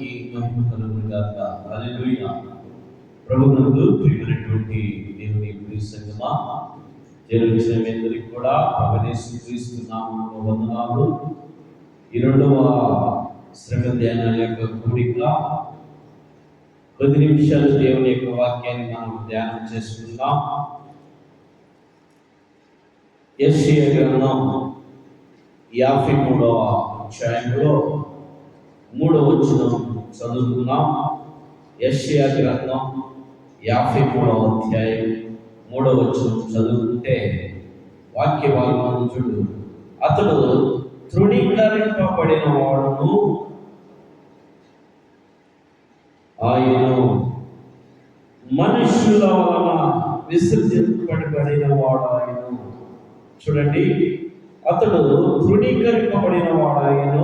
దేవునికి మహిమ కలుగును గాక. హల్లెలూయా. ప్రభువునందు ప్రియమైనటువంటి దేవుని ప్రియ సంగమా, జన్మించిన మీ అందరికీ కూడా ప్రభువైన యేసుక్రీస్తు నామములో వందనాలు. ఈ రెండవ శ్రమ ధ్యానాల యొక్క కూడిక 10 నిమిషాలు దేవుని యొక్క వాక్యాన్ని మనం ధ్యానం చేసుకుందాం. యెషయా గ్రంథం 53వ అధ్యాయంలో 3వ వచనం చదువుకుందాం. యెషయా గ్రంథం 53వ అధ్యాయం 3వ వచనం చదువుకుంటే వాక్య భాగం చూడు. అతడు తృణీకరింపబడిన వాడును, ఆయన మనుషుల వలన విసర్జింపబడిన వాడు ఆయన. చూడండి, అతడు తృణీకరింపబడిన వాడు ఆయన,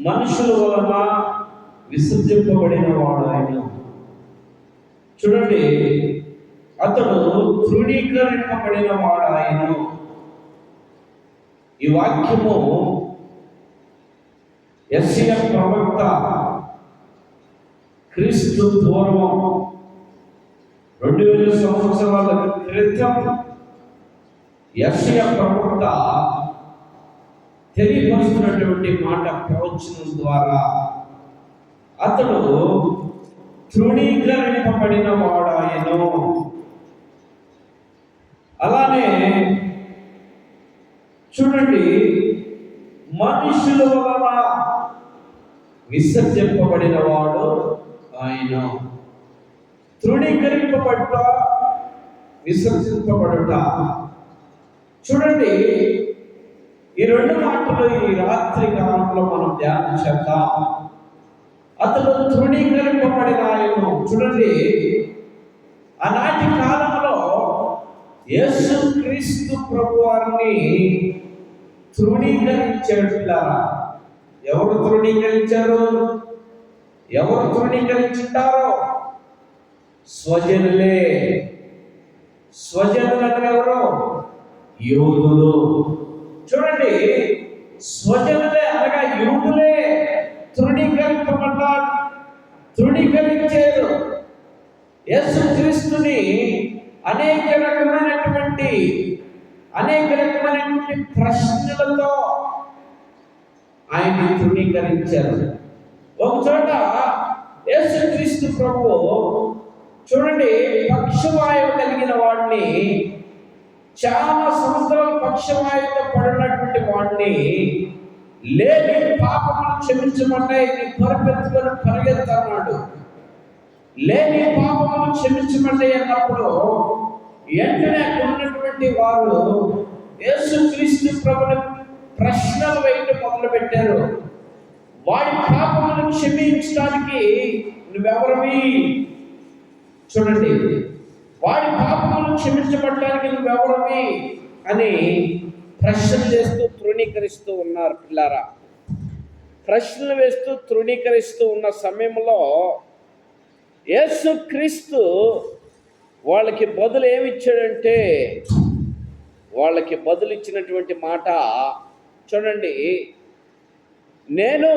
మనుషుల వలన విసర్జింపబడిన వాడు ఆయన. చూడండి, అతడు తృణీకరింపబడిన వాడు ఆయన. ఈ వాక్యము యెషయా ప్రవక్త క్రీస్తు పూర్వం 2000 సంవత్సరాల క్రితం యెషయా ప్రవక్త తెలియపరుస్తున్నటువంటి మాట ప్రవచనం ద్వారా. అతడు తృణీకరింపబడిన వాడాయను. అలానే చూడండి, మనుషుల వలన విసర్జింపబడిన వాడు ఆయన. తృణీకరింపబడుట, విసర్జింపబడుట. చూడండి, ఈ రెండు మాటలు ఈ రాత్రి కాలంలో మనం ధ్యానం చేద్దాం. అతడు తృణీకరింపబడిన ఆయన. చూడండి, ఆనాటి కాలంలో యేసుక్రీస్తు ప్రభువారిని తృణీకరించాడు. ఎవరు తృణీకరించారు? ఎవరు తృణీకరించుంటారో? స్వజనులే. స్వజనులు అంటే ఎవరు? యూదులు. చూడండి, స్వజనులే అనగా యూదులే తృణీకరింపబడ్డారు, తృణీకరించారు. యేసుక్రీస్తుని అనేక రకమైనటువంటి ప్రశ్నలతో ఆయన్ని తృణీకరించారు. ఒక చోట యేసుక్రీస్తు ప్రభువు చూడండి, పక్షవాయువు కలిగిన వాడిని, చాలా సంవత్సరాలు పక్షవాయువుతో పడినటువంటి వాడిని, లేని పాపములు క్షమించమంటే పరిపెత్తుకొని పరిగెత్తన్నాడు. లేని పాపములు క్షమించమంటే అన్నప్పుడు వెంటనే ఉన్నటువంటి వారు యేసుక్రీస్తు ప్రభుని ప్రశ్నలు వేయటం మొదలు పెట్టారు. వాడి పాపములను క్షమించడానికి నువ్వెవరివి? చూడండి, వాడి పాపములను క్షమించబడటానికి నువ్వెవరివి అని ప్రశ్నలు చేస్తూ తృణీకరిస్తూ ఉన్నారు. పిల్లారా, ప్రశ్నలు వేస్తూ తృణీకరిస్తూ ఉన్న సమయంలో యేసుక్రీస్తు వాళ్ళకి బదులు ఏమిచ్చాడంటే, వాళ్ళకి బదులు ఇచ్చినటువంటి మాట చూడండి, నేను